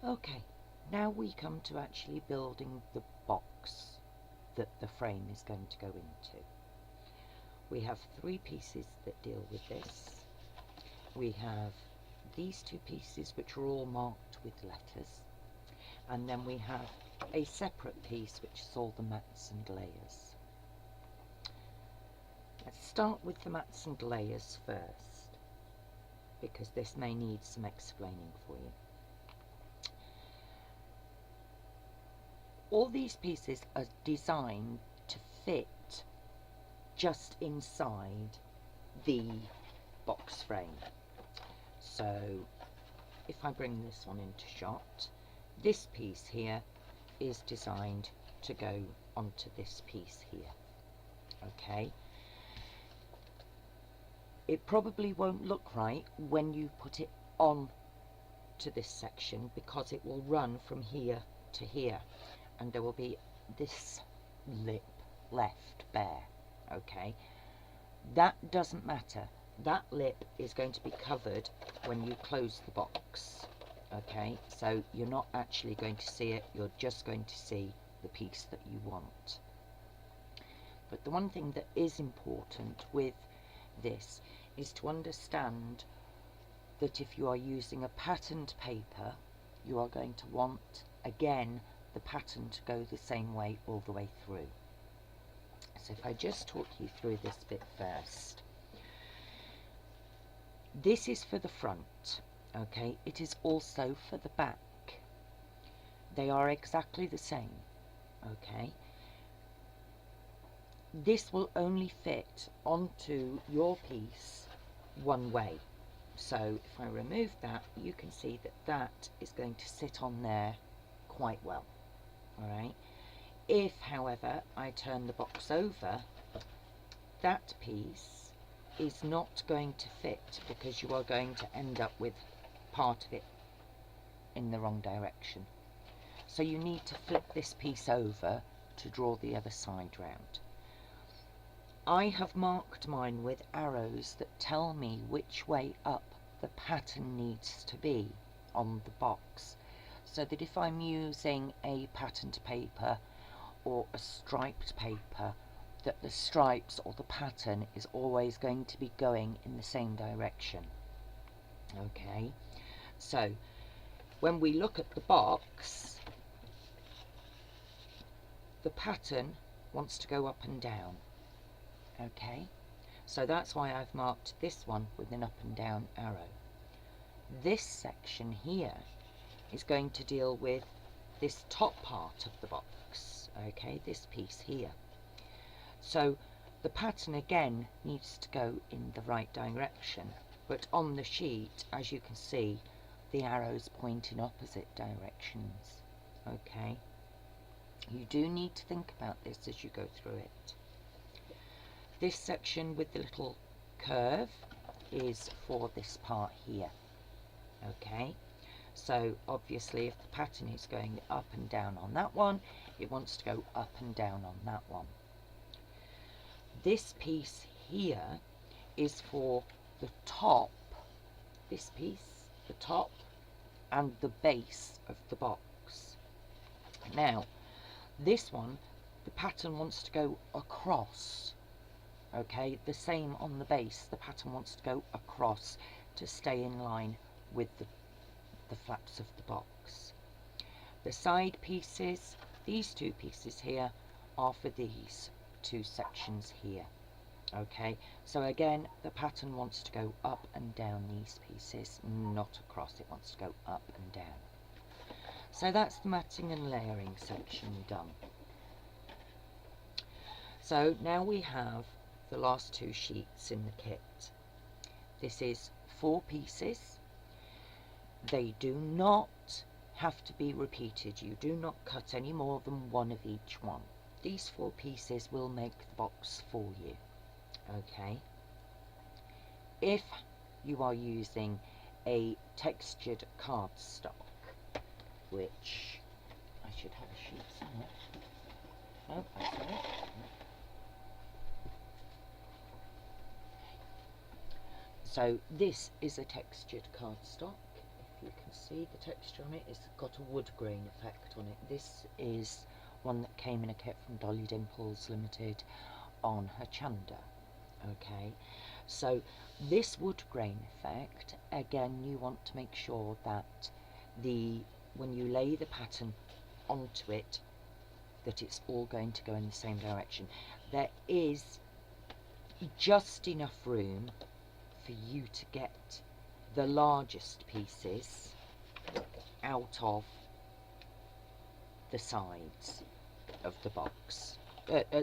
Okay, now we come to actually building the box that the frame is going to go into. We have three pieces that deal with this. We have these two pieces which are all marked with letters, and then we have a separate piece which is all the mats and layers. Let's start with the mats and layers first, because this may need some explaining for you. All these pieces are designed to fit just inside the box frame. So if I bring this one into shot, this piece here is designed to go onto this piece here. Okay, it probably won't look right when you put it on to this section, because it will run from here to here, and there will be this lip left bare. Okay, that doesn't matter. That lip is going to be covered when you close the box. Okay, so you're not actually going to see it, you're just going to see the piece that you want. But the one thing that is important with this is to understand that if you are using a patterned paper, you are going to want, again, the pattern to go the same way all the way through. So if I just talk you through this bit first. This is for the front, okay? It is also for the back. They are exactly the same, okay? This will only fit onto your piece one way. So if I remove that, you can see that that is going to sit on there quite well, all right? If, however, I turn the box over, that piece is not going to fit, because you are going to end up with part of it in the wrong direction. So you need to flip this piece over to draw the other side round. I have marked mine with arrows that tell me which way up the pattern needs to be on the box, so that if I'm using a patterned paper or a striped paper, that the stripes or the pattern is always going to be going in the same direction. Okay, so when we look at the box, the pattern wants to go up and down. Okay, so that's why I've marked this one with an up and down arrow. This section here is going to deal with this top part of the box, okay, this piece here. So the pattern again needs to go in the right direction, but on the sheet, as you can see, the arrows point in opposite directions. Okay, you do need to think about this as you go through it. This section with the little curve is for this part here. Okay, so obviously if the pattern is going up and down on that one, it wants to go up and down on that one. This piece here is for the top, this piece, the top and the base of the box. Now, this one, the pattern wants to go across, okay, the same on the base, the pattern wants to go across to stay in line with the flaps of the box. The side pieces, these two pieces here, are for these two sections here. Okay, so again, the pattern wants to go up and down these pieces, not across, it wants to go up and down. So that's the matting and layering section done. So now we have the last two sheets in the kit. This is 4 pieces. They do not have to be repeated. You do not cut any more than one of each one. These 4 pieces will make the box for you. Okay. If you are using a textured cardstock, which I should have a sheet somewhere. Oh, that's all right. So this is a textured cardstock. you can see the texture on it. It's got a wood grain effect on it. This is one that came in a kit from Dolly Dimples Limited on her Chanda. Okay, so this wood grain effect, again, you want to make sure that when you lay the pattern onto it, that it's all going to go in the same direction. There is just enough room for you to get the largest pieces out of the sides of the box,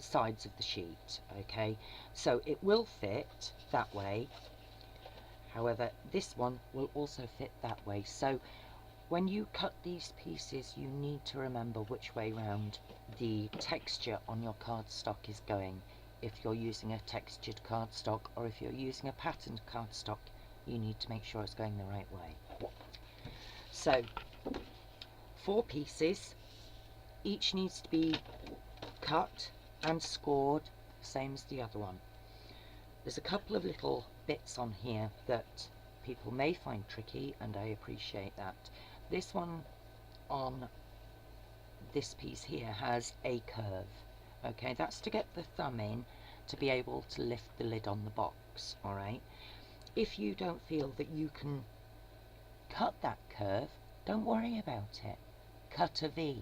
sides of the sheet. Okay, so it will fit that way. However, this one will also fit that way. So when you cut these pieces, you need to remember which way round the texture on your cardstock is going. If you're using a textured cardstock or if you're using a patterned cardstock, you need to make sure it's going the right way. So 4 pieces, each needs to be cut and scored, same as the other one. There's a couple of little bits on here that people may find tricky, and I appreciate that. This one on this piece here has a curve. Okay, that's to get the thumb in to be able to lift the lid on the box. Alright, if you don't feel that you can cut that curve, don't worry about it. Cut a V.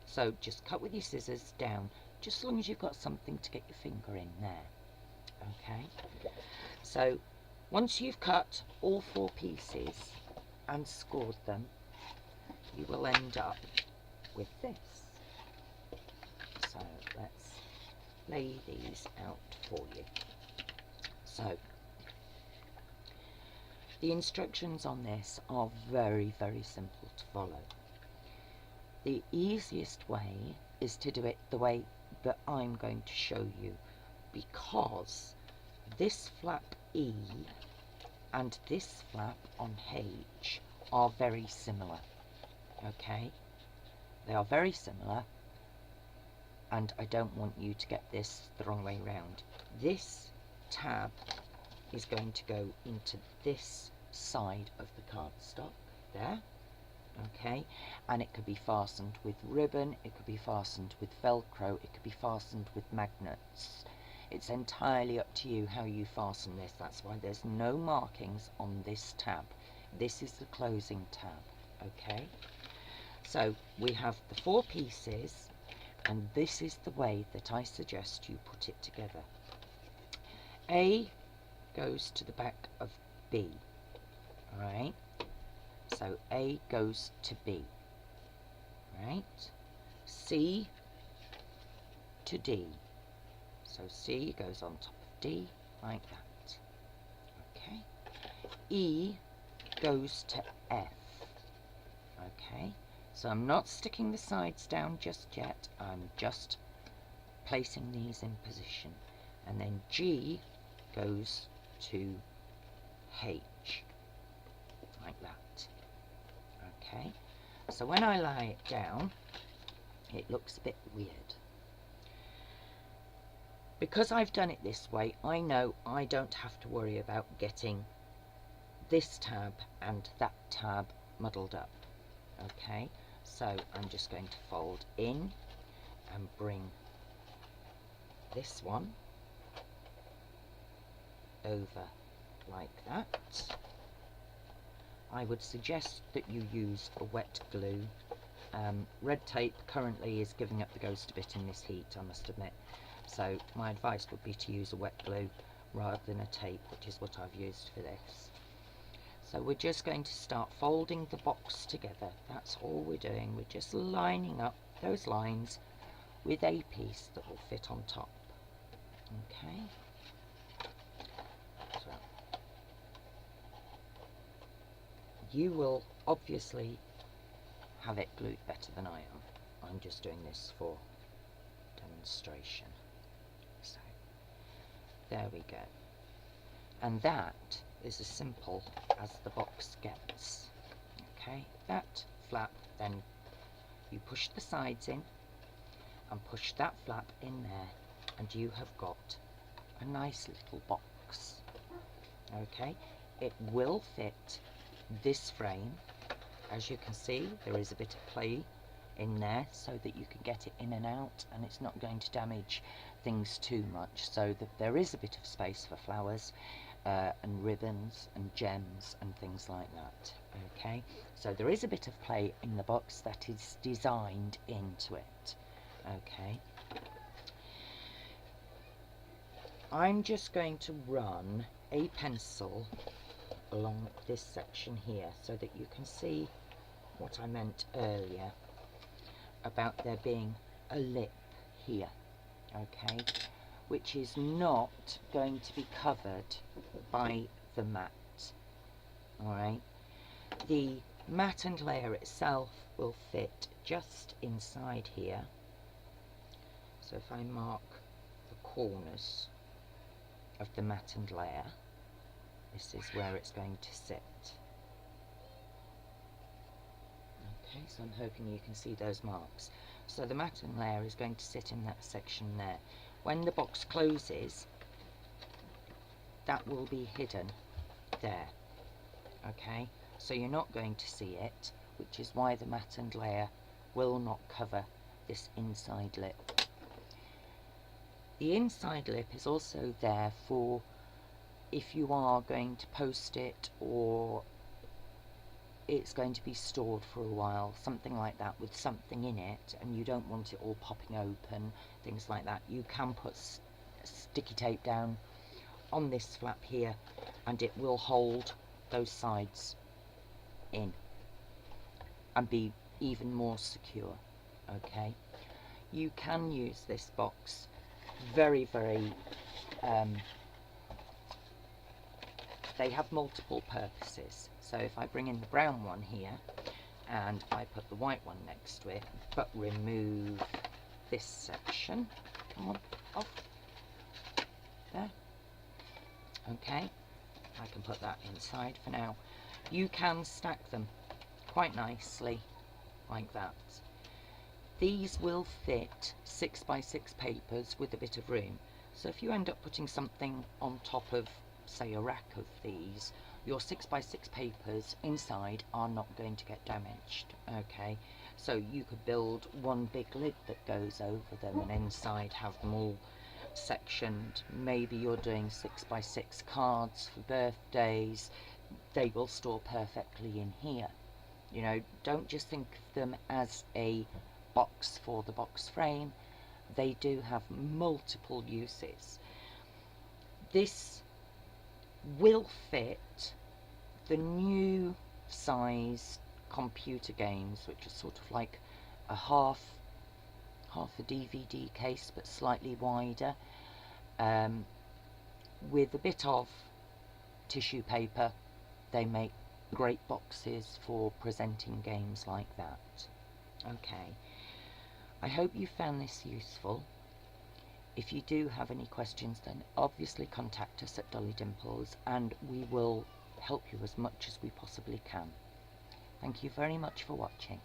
So just cut with your scissors down, just as long as you've got something to get your finger in there. Okay, so once you've cut all 4 pieces and scored them, you will end up with this. So let's lay these out for you. So the instructions on this are very, very simple to follow. The easiest way is to do it the way that I'm going to show you, because this flap E and this flap on H are very similar. Okay, they are very similar, and I don't want you to get this the wrong way round. This tab is going to go into this side of the cardstock there. Okay, and it could be fastened with ribbon, it could be fastened with Velcro, it could be fastened with magnets. It's entirely up to you how you fasten this. That's why there's no markings on this tab. This is the closing tab. Okay, so we have the 4 pieces, and this is the way that I suggest you put it together. A goes to the back of B. Alright, so A goes to B, right? C to D. So C goes on top of D like that. Okay. E goes to F. Okay. So I'm not sticking the sides down just yet. I'm just placing these in position. And then G goes to H like that. Okay, so when I lie it down, it looks a bit weird. Because I've done it this way, I know I don't have to worry about getting this tab and that tab muddled up. Okay, so I'm just going to fold in and bring this one over like that. I would suggest that you use a wet glue. Red tape currently is giving up the ghost a bit in this heat, I must admit. So my advice would be to use a wet glue rather than a tape, which is what I've used for this. So we're just going to start folding the box together. That's all we're doing. We're just lining up those lines with a piece that will fit on top. Okay. So you will obviously have it glued better than I am. I'm just doing this for demonstration. So there we go. And that is as simple as the box gets. Okay, that flap, then you push the sides in and push that flap in there, and you have got a nice little box. Okay, it will fit this frame, as you can see, there is a bit of play in there so that you can get it in and out, and it's not going to damage things too much, so that there is a bit of space for flowers and ribbons and gems and things like that. Okay, so there is a bit of play in the box that is designed into it. Okay, I'm just going to run a pencil along this section here so that you can see what I meant earlier about there being a lip here, okay, which is not going to be covered by the mat. Alright, the mat and layer itself will fit just inside here, so if I mark the corners of the mat and layer, this is where it's going to sit. Okay, so I'm hoping you can see those marks. So the mat and layer is going to sit in that section there. When the box closes, that will be hidden there. Okay, so you're not going to see it, which is why the mat and layer will not cover this inside lip. The inside lip is also there for if you are going to post it, or it's going to be stored for a while, something like that, with something in it, and you don't want it all popping open, things like that. You can put sticky tape down on this flap here, and it will hold those sides in and be even more secure. Okay, you can use this box very they have multiple purposes. So if I bring in the brown one here and I put the white one next to it, but remove this section, come on, off, there, okay, I can put that inside for now. You can stack them quite nicely like that. These will fit 6x6 papers with a bit of room, so if you end up putting something on top of, say, a rack of these, your 6x6 papers inside are not going to get damaged. Okay, so you could build one big lid that goes over them, and inside have them all sectioned. Maybe you're doing 6x6 cards for birthdays, they will store perfectly in here. You know, don't just think of them as a box for the box frame. They do have multiple uses. This will fit the new size computer games, which are sort of like a half a DVD case but slightly wider, with a bit of tissue paper. They make great boxes for presenting games like that. Okay, I hope you found this useful. If you do have any questions, then obviously contact us at Dolly Dimples and we will help you as much as we possibly can. Thank you very much for watching.